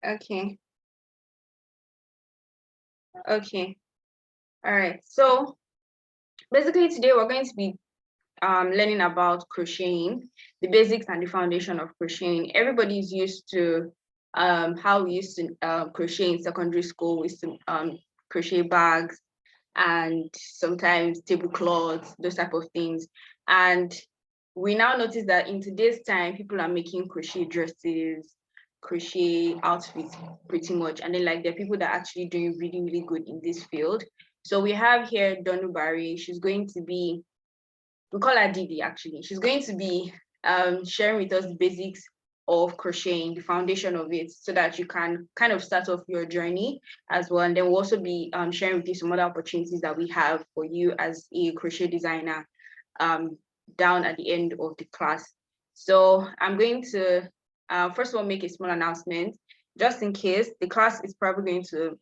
Okay. Okay. All right. So basically today we're going to be learning about crocheting, the basics and the foundation of crocheting. Everybody's used to how we used to crochet in secondary school. We used to crochet bags and sometimes tablecloths, those type of things. And we now notice that in today's time, people are making crochet dresses, crochet outfits pretty much. And then like there are people that are actually doing really, really good in this field. So we have here Donu Barry. She's going to be, we call her Didi actually. She's going to be sharing with us the basics of crocheting, the foundation of it, so that you can kind of start off your journey as well. And then we'll also be sharing with you some other opportunities that we have for you as a crochet designer down at the end of the class. So I'm going to first of all make a small announcement, just in case the class is probably going to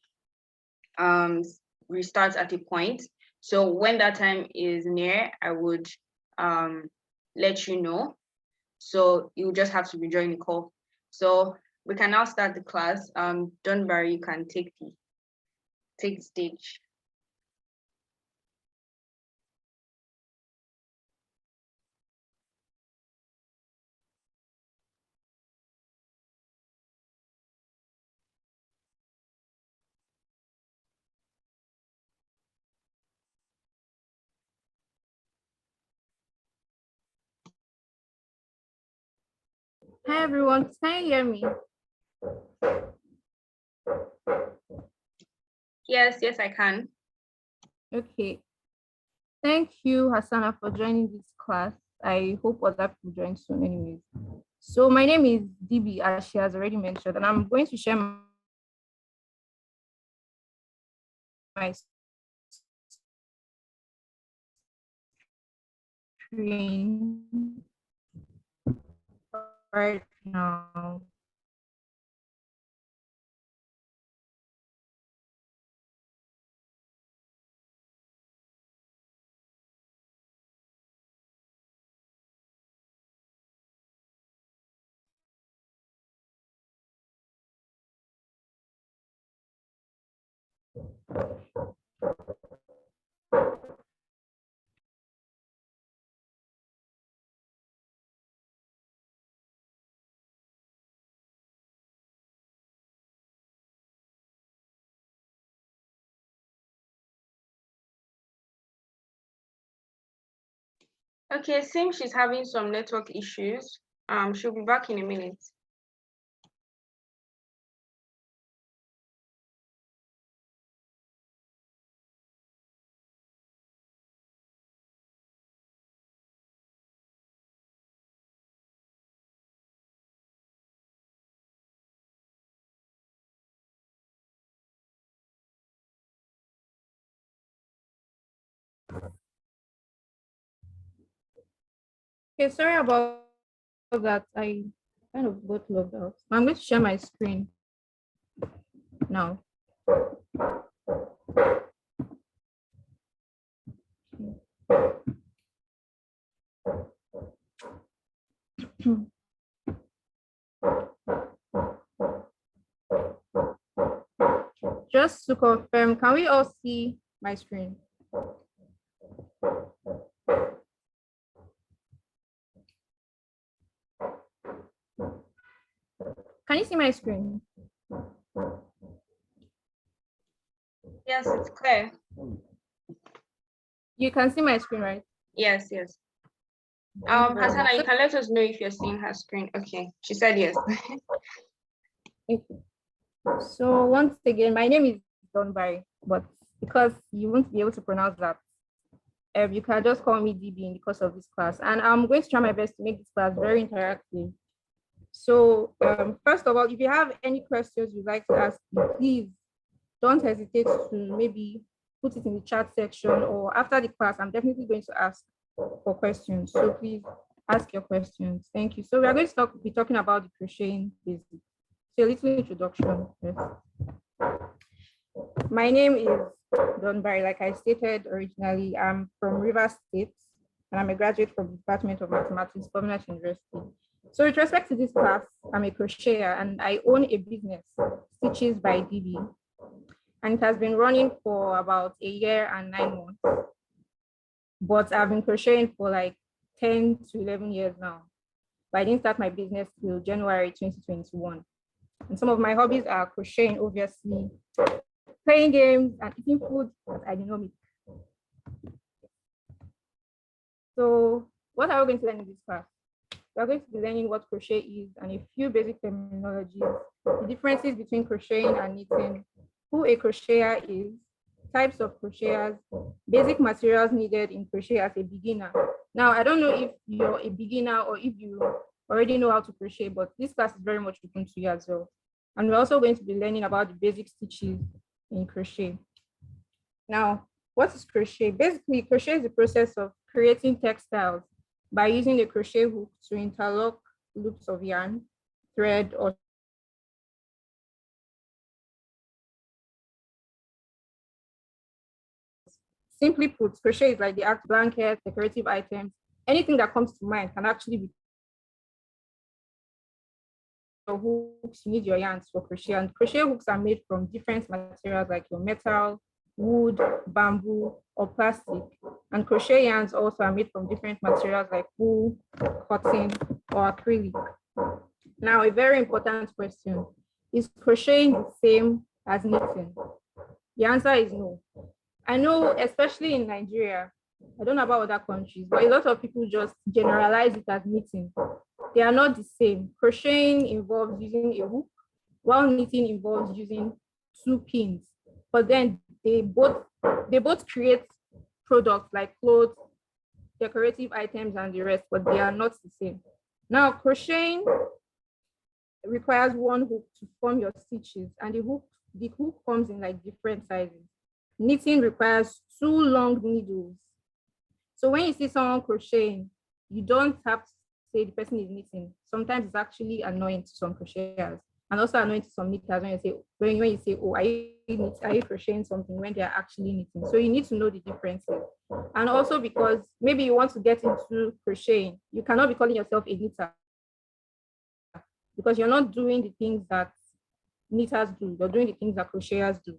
restart at a point. So when that time is near, I would let you know. So you just have to rejoin the call. So we can now start the class. Don't worry, you can take the stage. Hi everyone, can you hear me? Yes, I can. Okay. Thank you, Hassana, for joining this class. I hope other people join soon anyways. So my name is DB, as she has already mentioned, and I'm going to share my screen right now. Okay, seems she's having some network issues. She'll be back in a minute. Okay, sorry about that. I kind of got logged out. I'm going to share my screen now. Just to confirm, can we all see my screen? Can you see my screen? Yes, it's clear. You can see my screen, right? Yes. Hassana, you can let us know if you're seeing her screen. Okay, she said yes. Okay. So once again, my name is Donbari, but because you won't be able to pronounce that, you can just call me DB in the course of this class. And I'm going to try my best to make this class very interactive. So first of all, if you have any questions you'd like to ask me, please don't hesitate to maybe put it in the chat section, or after the class, I'm definitely going to ask for questions. So please ask your questions. Thank you. So we are going to be talking about the crocheting basics. So a little introduction first. My name is Don Barry. Like I stated originally, I'm from Rivers State, and I'm a graduate from the Department of Mathematics, Covenant University. So with respect to this class, I'm a crocheter and I own a business, Stitches by DB. And it has been running for about a year and 9 months. But I've been crocheting for like 10 to 11 years now. But I didn't start my business till January 2021. And some of my hobbies are crocheting, obviously, playing games, and eating food that I did not make. So what are we going to learn in this class? We're going to be learning what crochet is and a few basic terminologies, the differences between crocheting and knitting, who a crocheter is, types of crocheters, basic materials needed in crochet as a beginner. Now, I don't know if you're a beginner or if you already know how to crochet, but this class is very much open to you as well. And we're also going to be learning about the basic stitches in crochet. Now, what is crochet? Basically, crochet is the process of creating textiles by using a crochet hook to interlock loops of yarn, thread, or simply put, crochet is like the art blankets, decorative items, anything that comes to mind can actually be your hooks. You need your yarns for crochet, and crochet hooks are made from different materials like your metal, wood, bamboo, or plastic. And crochet yarns also are made from different materials like wool, cotton, or acrylic. Now, a very important question: is crocheting the same as knitting? The answer is no. I know, especially in Nigeria, I don't know about other countries, but a lot of people just generalize it as knitting. They are not the same. Crocheting involves using a hook, while knitting involves using two pins. But then they both create products like clothes, decorative items, and the rest, but they are not the same. Now, crocheting requires one hook to form your stitches, and the hook comes in like different sizes. Knitting requires two long needles. So when you see someone crocheting, you don't have to say the person is knitting. Sometimes it's actually annoying to some crocheters and also annoying to some knitters when you say, oh, are you crocheting something when they're actually knitting? So you need to know the differences. And also because maybe you want to get into crocheting, you cannot be calling yourself a knitter because you're not doing the things that knitters do. You're doing the things that crocheters do.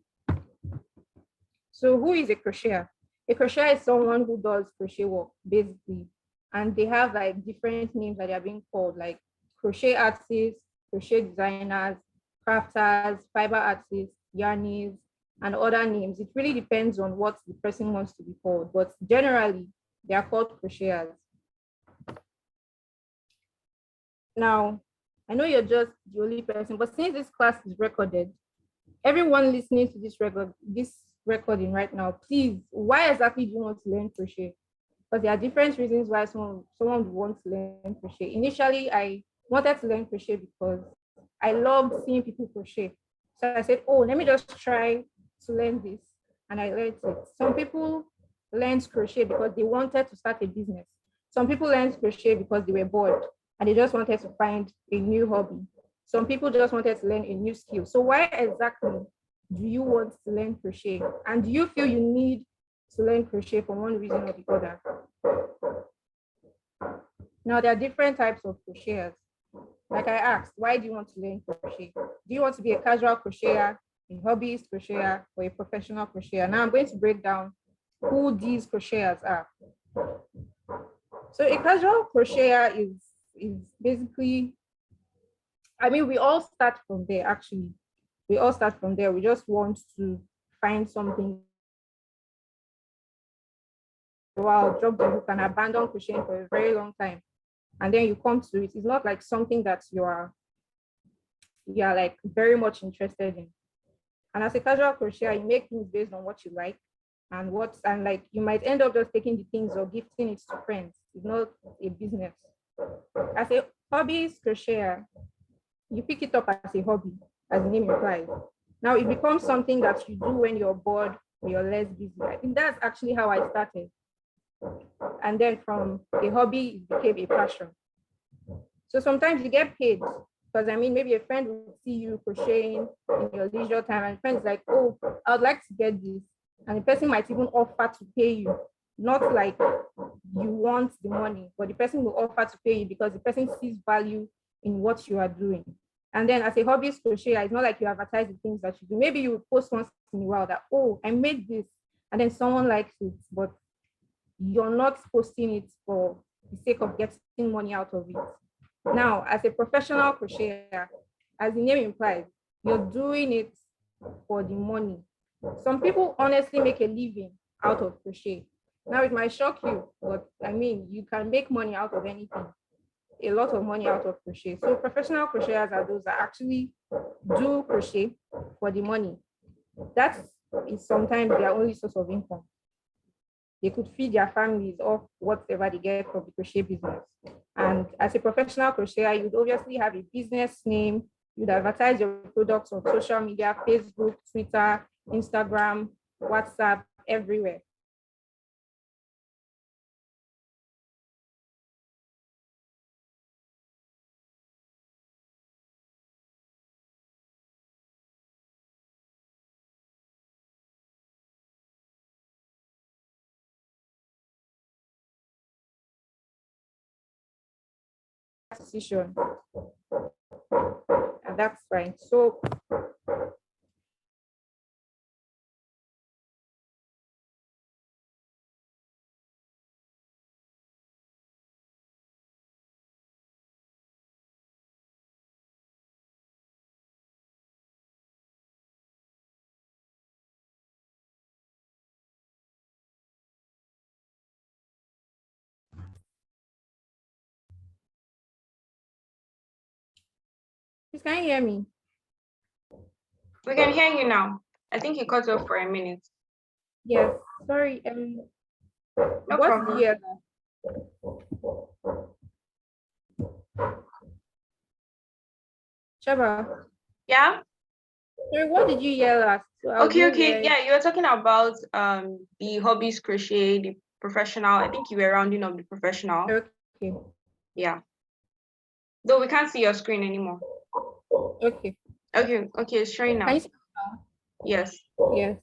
So who is a crocheter? A crocheter is someone who does crochet work, basically. And they have like different names that they are being called, like crochet artists, crochet designers, crafters, fiber artists, yarnies, and other names. It really depends on what the person wants to be called, but generally, they are called crocheters. Now, I know you're just the only person, but since this class is recorded, everyone listening to this recording right now, please, why exactly do you want to learn crochet? Because there are different reasons why someone would want to learn crochet. Initially, I wanted to learn crochet because I loved seeing people crochet. So I said, oh, let me just try to learn this. And I learned it. Some people learned crochet because they wanted to start a business. Some people learned crochet because they were bored and they just wanted to find a new hobby. Some people just wanted to learn a new skill. So why exactly do you want to learn crochet? And do you feel you need to learn crochet for one reason or the other? Now, there are different types of crocheters. Like I asked, why do you want to learn crochet? Do you want to be a casual crocheter, a hobbyist crocheter, or a professional crocheter? Now I'm going to break down who these crocheters are. So a casual crocheter is basically, I mean, we all start from there, actually. We all start from there. We just want to find something. Wow, drop the hook and abandon crocheting for a very long time. And then you come to it. It's not like something that you are like very much interested in. And as a casual crocheter, you make things based on what you like and like you might end up just taking the things or gifting it to friends. It's not a business. As a hobbyist crocheter, you pick it up as a hobby, as the name implies. Now it becomes something that you do when you're bored or you're less busy. I think that's actually how I started. And then from a hobby, it became a passion. So sometimes you get paid because I mean, maybe a friend will see you crocheting in your leisure time and friends like, oh, I would like to get this. And the person might even offer to pay you. not like you want the money, but the person will offer to pay you because the person sees value in what you are doing. And then as a hobbyist crocheter, it's not like you advertise the things that you do. Maybe you would post once in a while that, oh, I made this, and then someone likes it, but you're not posting it for the sake of getting money out of it. Now, as a professional crocheter, as the name implies, you're doing it for the money. Some people honestly make a living out of crochet. Now, it might shock you, but I mean, you can make money out of anything, a lot of money out of crochet. So professional crocheters are those that actually do crochet for the money. That is sometimes their only source of income. They could feed their families off whatever they get from the crochet business. And as a professional crocheter, you'd obviously have a business name. You'd advertise your products on social media, Facebook, Twitter, Instagram, WhatsApp, everywhere. Decision. And that's fine. So please, can you hear me? We can hear you now. I think you cut off for a minute. Yes. Sorry. No What problem. did you hear? Shaba, Yeah. sorry, what did you yell at? So Okay. Yeah, you were talking about the hobbies crochet, the professional. I think you were rounding up the professional. Okay. Yeah. Though we can't see your screen anymore. Okay. Okay, it's showing now. Can you see? Yes. Yes.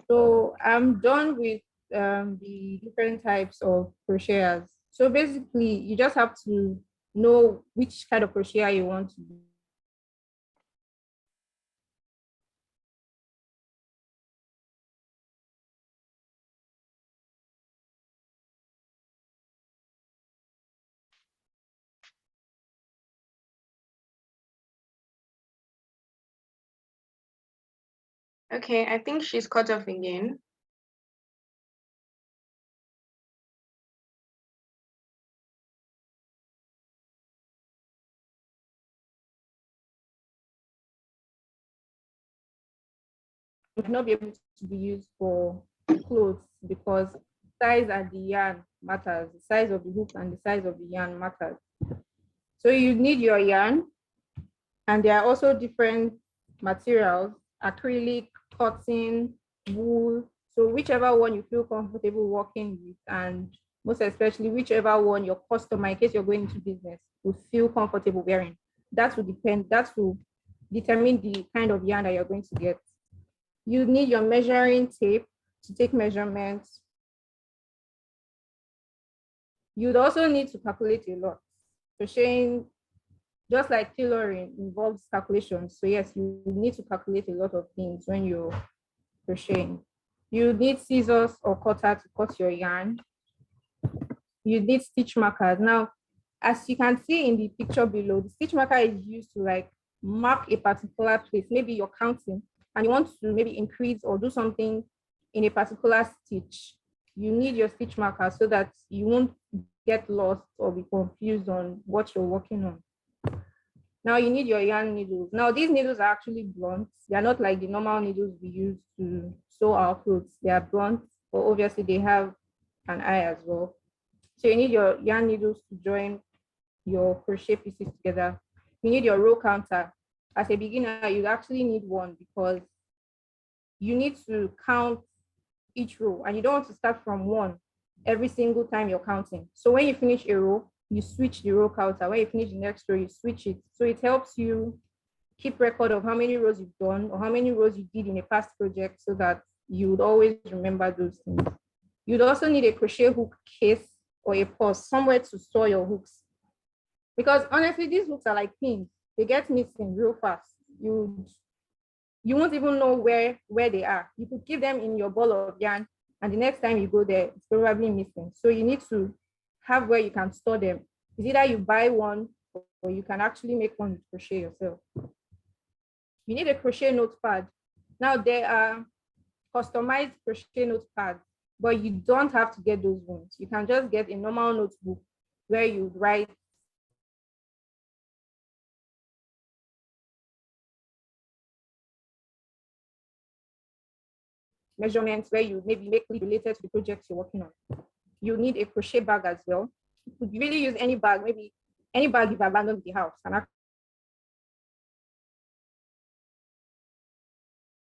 So I'm done with the different types of crocheters. So basically, you just have to know which kind of crocheter you want to be. Okay, I think she's cut off again. Would not be able to be used for clothes because size and the yarn matters. The size of the hook and the size of the yarn matters. So you need your yarn, and there are also different materials: acrylic, cotton, wool. So whichever one you feel comfortable working with, and most especially whichever one your customer, in case you're going into business, will feel comfortable wearing. That will determine the kind of yarn that you're going to get. You need your measuring tape to take measurements. You'd also need to calculate a lot. Crocheting, just like tailoring, involves calculations. So yes, you need to calculate a lot of things when you're crocheting. You need scissors or cutter to cut your yarn. You need stitch markers. Now, as you can see in the picture below, the stitch marker is used to like mark a particular place. Maybe you're counting and you want to maybe increase or do something in a particular stitch. You need your stitch marker so that you won't get lost or be confused on what you're working on. Now you need your yarn needles. Now these needles are actually blunt. They are not like the normal needles we use to sew our clothes. They are blunt, but obviously they have an eye as well. So you need your yarn needles to join your crochet pieces together. You need your row counter. As a beginner, you actually need one because you need to count each row and you don't want to start from one every single time you're counting. So when you finish a row, you switch the row counter. When you finish the next row, you switch it. So it helps you keep record of how many rows you've done or how many rows you did in a past project so that you would always remember those things. You'd also need a crochet hook case or a purse, somewhere to store your hooks. Because honestly, these hooks are like pins. They get missing real fast. You won't even know where they are. You could keep them in your ball of yarn, and the next time you go there, it's probably missing. So you need to have where you can store them. It's either you buy one or you can actually make one with crochet yourself. You need a crochet notepad. Now there are customized crochet notepads, but you don't have to get those ones. You can just get a normal notebook where you write measurements, where you maybe make it related to the project you're working on. You need a crochet bag as well. You could really use any bag, maybe any bag you've abandoned the house, and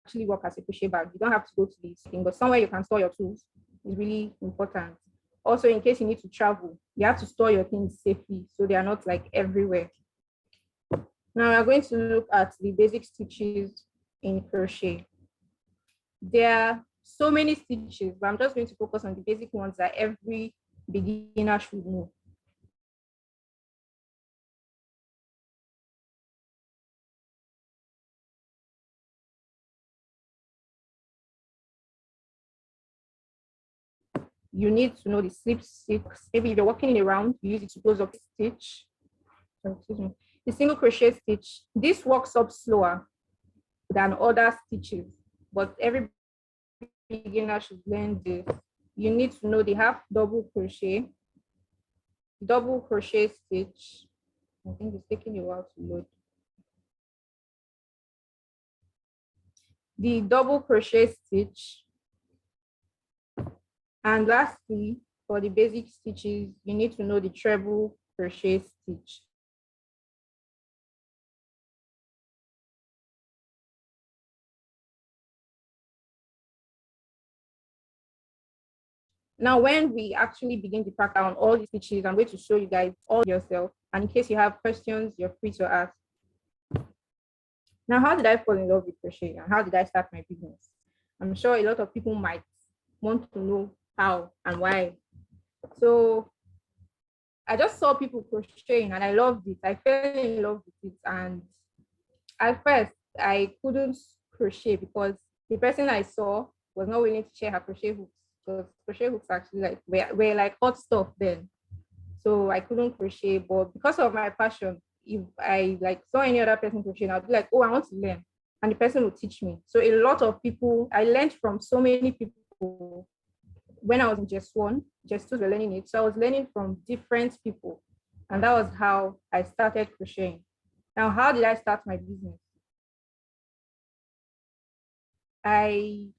actually work as a crochet bag. You don't have to go to this thing, but somewhere you can store your tools is really important. Also, in case you need to travel, you have to store your things safely so they are not like everywhere. Now we're going to look at the basic stitches in crochet. There are so many stitches, but I'm just going to focus on the basic ones that every beginner should know. You need to know the slip stitch. Maybe if you're working in a round, you use it to close up the stitch. Excuse me. The single crochet stitch. This works up slower than other stitches, but every beginner should learn this. You need to know the half double crochet stitch. I think it's taking a while to load. The double crochet stitch. And lastly, for the basic stitches, you need to know the treble crochet stitch. Now, when we actually begin the practice on all the stitches, I'm going to show you guys all yourself. And in case you have questions, you're free to ask. Now, how did I fall in love with crochet and how did I start my business? I'm sure a lot of people might want to know how and why. So I just saw people crocheting and I loved it. I fell in love with it. And at first, I couldn't crochet because the person I saw was not willing to share her crochet hooks. Because crochet hooks actually like were like hot stuff then. So I couldn't crochet, but because of my passion, if I like saw any other person crocheting, I'd be like, oh, I want to learn. And the person would teach me. So a lot of people, I learned from so many people when I was in just one, just two were learning it. So I was learning from different people. And that was how I started crocheting. Now, how did I start my business? A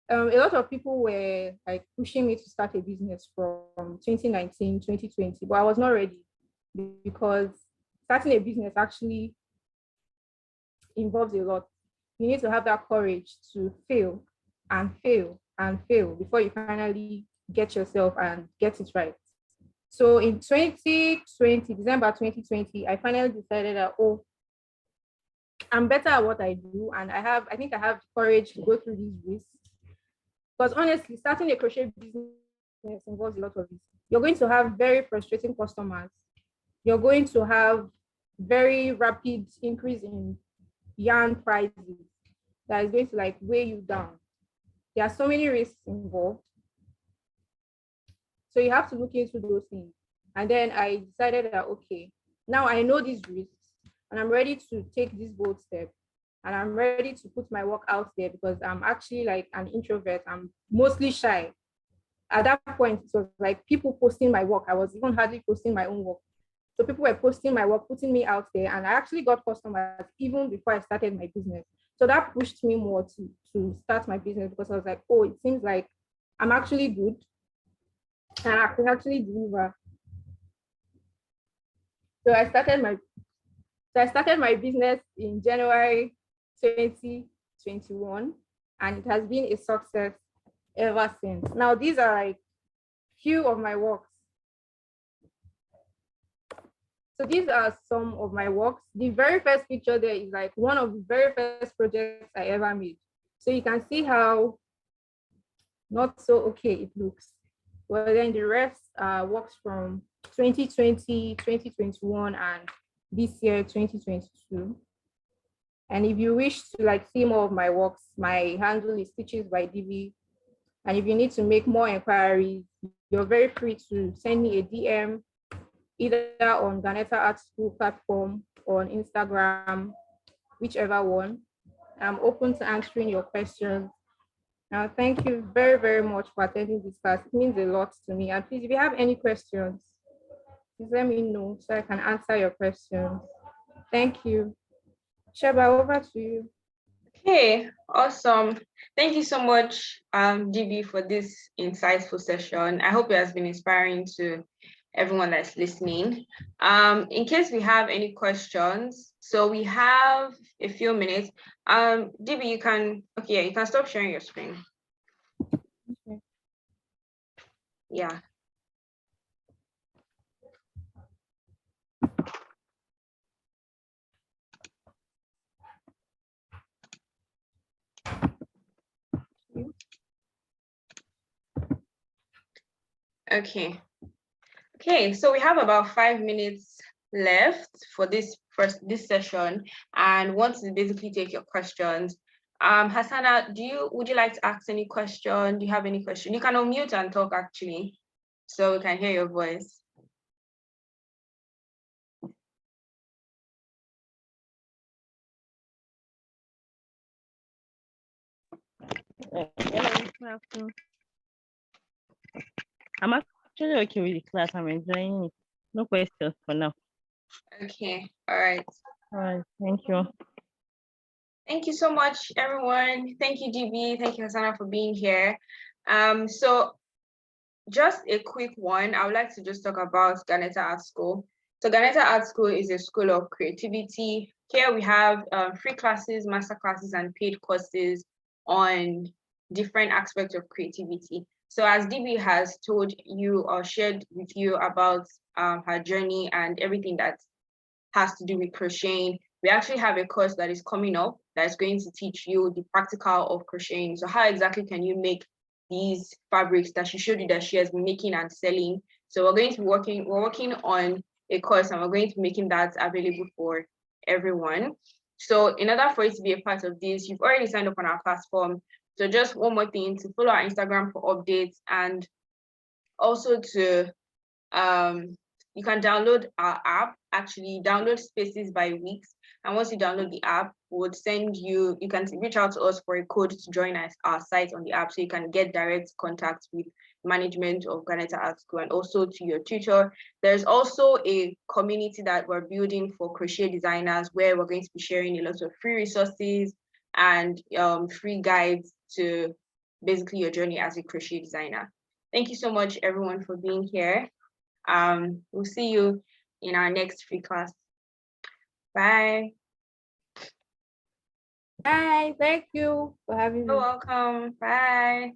lot of people were like pushing me to start a business from 2019, 2020, but I was not ready because starting a business actually involves a lot. You need to have that courage to fail and fail and fail before you finally get yourself and get it right. So in 2020, December 2020, I finally decided that, oh, I'm better at what I do. And I think I have the courage to go through these risks. Because honestly, starting a crochet business involves a lot of risk. You're going to have very frustrating customers. You're going to have very rapid increase in yarn prices that is going to like weigh you down. There are so many risks involved. So you have to look into those things. And then I decided that, okay, now I know these risks and I'm ready to take this bold step. And I'm ready to put my work out there because I'm actually like an introvert. I'm mostly shy. At that point, it was like people posting my work. I was even hardly posting my own work. So people were posting my work, putting me out there. And I actually got customers even before I started my business. So that pushed me more to start my business because I was like, oh, it seems like I'm actually good and I can actually deliver. So I started my business in January 2021, and it has been a success ever since. Now, these are like few of my works. So these are some of my works. The very first picture there is like one of the very first projects I ever made. So you can see how not so okay it looks. Well, then the rest works from 2020, 2021, and this year, 2022. And if you wish to like see more of my works, my handle is Stitches by DB. And if you need to make more inquiries, you're very free to send me a DM either on Ganeta Art School platform or on Instagram, whichever one. I'm open to answering your questions. Now, thank you very, very much for attending this class. It means a lot to me. And please, if you have any questions, please let me know so I can answer your questions. Thank you. Sheba, over to you. Okay, awesome. Thank you so much, DB, for this insightful session. I hope it has been inspiring to everyone that's listening. In case we have any questions, so we have a few minutes. DB, you can stop sharing your screen. Okay. Yeah. Okay, so we have about 5 minutes left for this session, and want to basically take your questions. Hassana, would you like to ask any question? Do you have any question? You can unmute and talk actually, so we can hear your voice. I'm actually okay with the class. I'm enjoying it. No questions for now. Okay, all right. All right, thank you. Thank you so much, everyone. Thank you, DB. Thank you, Hassana, for being here. So just a quick one, I would like to just talk about Ganeta Art School. So Ganeta Art School is a school of creativity. Here we have free classes, master classes, and paid courses on different aspects of creativity. So as DB has told you or shared with you about her journey and everything that has to do with crocheting, we actually have a course that is coming up that is going to teach you the practical of crocheting. So how exactly can you make these fabrics that she showed you that she has been making and selling? So we're working on a course, and we're going to be making that available for everyone. So in order for you to be a part of this, you've already signed up on our platform. So just one more thing, to follow our Instagram for updates, and also to you can download our app. Actually, download Spaces by Weeks, and once you download the app, we'll send you can reach out to us for a code to join our site on the app, so you can get direct contact with management of Ganeta Art School and also to your tutor. There's also a community that we're building for crochet designers, where we're going to be sharing a lot of free resources and free guides to basically your journey as a crochet designer. Thank you so much, everyone, for being here. We'll see you in our next free class. Bye. Bye. Thank you for having me. You're welcome. Bye.